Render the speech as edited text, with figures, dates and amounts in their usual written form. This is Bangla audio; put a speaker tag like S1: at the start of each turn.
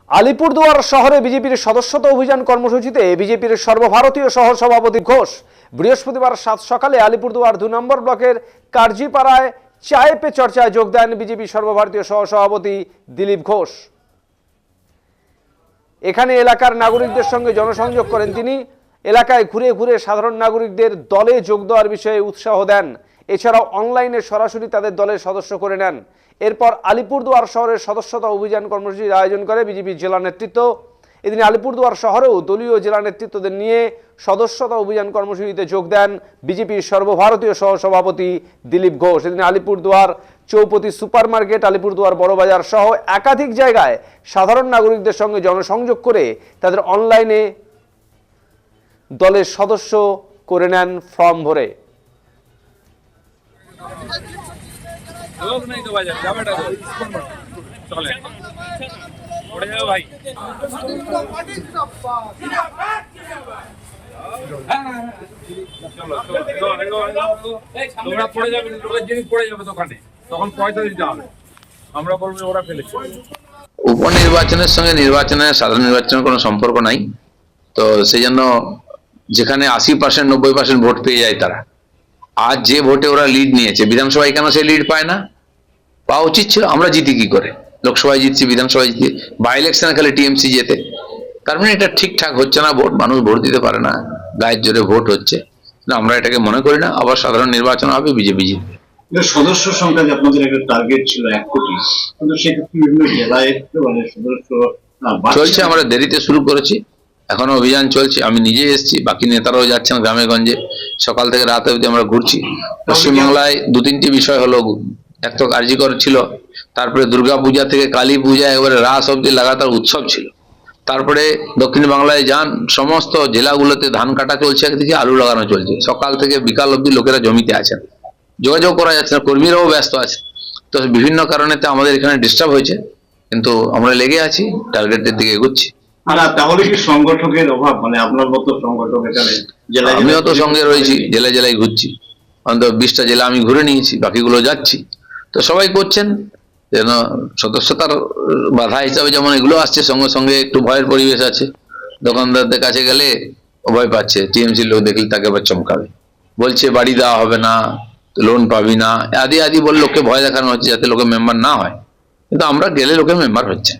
S1: আলিপুরদুয়ার শহরে বিজেপির সদস্যতা অভিযান কর্মসূচিতে বিজেপির সর্বভারতীয় সহসভাপতি ঘোষ বৃহস্পতিবার সাত সকালে আলিপুরদুয়ার ২ নম্বর ব্লকের কার্জিপাড়ায় চায়ে পে চর্চায় যোগ দেন বিজেপি সর্বভারতীয় সহসভাপতি দিলীপ ঘোষ। এখানে এলাকার নাগরিকদের সঙ্গে জনসংযোগ করেন তিনি। এলাকায় ঘুরে ঘুরে সাধারণ নাগরিকদের দলে যোগ দেওয়ার বিষয়ে উৎসাহ দেন। এছাড়াও অনলাইনে সরাসরি তাদের দলের সদস্য করে নেন। এরপর আলিপুরদুয়ার শহরের সদস্যতা অভিযান কর্মসূচির আয়োজন করে বিজেপির জেলা নেতৃত্ব। এদিন আলিপুরদুয়ার শহরেও দলীয় জেলা নেতৃত্বদের নিয়ে সদস্যতা অভিযান কর্মসূচিতে যোগ দেন বিজেপির সর্বভারতীয় সহসভাপতি দিলীপ ঘোষ। এদিন আলিপুরদুয়ার চৌপতি সুপার মার্কেট, আলিপুরদুয়ার বড়বাজার সহ একাধিক জায়গায় সাধারণ নাগরিকদের সঙ্গে জনসংযোগ করে তাদের অনলাইনে দলের সদস্য করে নেন ফর্ম ভরে।
S2: লোক নেই তো বাজার যাবেটা চলে পড়ে যাবে ভাই। তোমরা পড়ে যাবে, লোকের জিনিস পড়ে যাবে দোকানে, তখন পয়সা দিতে হবে। আমরা বলবো ওরা ফেলেছে।
S3: উপনির্বাচনের সঙ্গে সাধারণ নির্বাচনের কোনো সম্পর্ক নাই। তো সেই জন্য যেখানে 80% 90% ভোট পেয়ে যায় তারা, আজ যে ভোটে ওরা লিড নিয়েছে, বিধানসভায় কেন সে লিড পায় না? পাওয়া উচিত ছিল। আমরা জিতি কি করে? লোকসভায় জিতছি, বিধানসভায় জিতি, বাই ইলেকশনে খালি টিএমসি জেতে। তার মানে এটা ঠিকঠাক হচ্ছে না। ভোট, মানুষ ভোট দিতে পারে না, গায়ের জোরে ভোট হচ্ছে না। আমরা এটাকে মনে করি না। আবার সাধারণ নির্বাচন হবে, বিজেপি জিতবে।
S4: সদস্য সংখ্যা যে আপনাদের একটা টার্গেট ছিল 1 কোটি, কিন্তু সেক্ষেত্রে বিভিন্ন জেলায় সদস্য
S3: চলছে। আমরা দেরিতে শুরু করেছি, এখনো অভিযান চলছে। আমি নিজে এসেছি, বাকি নেতারাও যাচ্ছেন গ্রামে গঞ্জে। সকাল থেকে রাত অবধি আমরা ঘুরছি। পশ্চিমবাংলায় 2-3টি বিষয় হলো। এক তো কার্যকর ছিল, তারপরে দুর্গা পূজা থেকে কালী পূজা একেবারে রাস অবধি লাগাতার উৎসব ছিল। তারপরে দক্ষিণ বাংলায় যান, সমস্ত জেলাগুলোতে ধান কাটা চলছে, একদিকে আলু লাগানো চলছে। সকাল থেকে বিকাল অবধি লোকেরা জমিতে আছেন, যোগাযোগ করা যাচ্ছে না, কর্মীরাও ব্যস্ত আছে। তো বিভিন্ন কারণে আমাদের এখানে ডিস্টার্ব হয়েছে, কিন্তু আমরা লেগে আছি, টার্গেটের দিকে এগোচ্ছি।
S4: তাহলে কি সংগঠকের অভাব? মানে আপনার মতো সংগঠক এখানে জেলায়,
S3: আমিও তো সঙ্গে রয়েছি, জেলায় জেলায় ঘুরছি। অন্তত 20টা জেলা আমি ঘুরে নিয়েছি, বাকিগুলো যাচ্ছি। তো সবাই করছেন যেন সদস্যতার বাধা হিসাবে যেমন এগুলো আসছে, সঙ্গে সঙ্গে একটু ভয়ের পরিবেশ আছে। দোকানদারদের কাছে গেলে ভয় পাচ্ছে, টিএমসি লোক দেখলে তাকে আবার চমকাবে, বলছে বাড়ি দেওয়া হবে না, লোন পাবি না, আদি আদি বলে লোককে ভয় দেখানো হচ্ছে যাতে লোকে মেম্বার না হয়। কিন্তু আমরা গেলে লোকে মেম্বার হচ্ছে।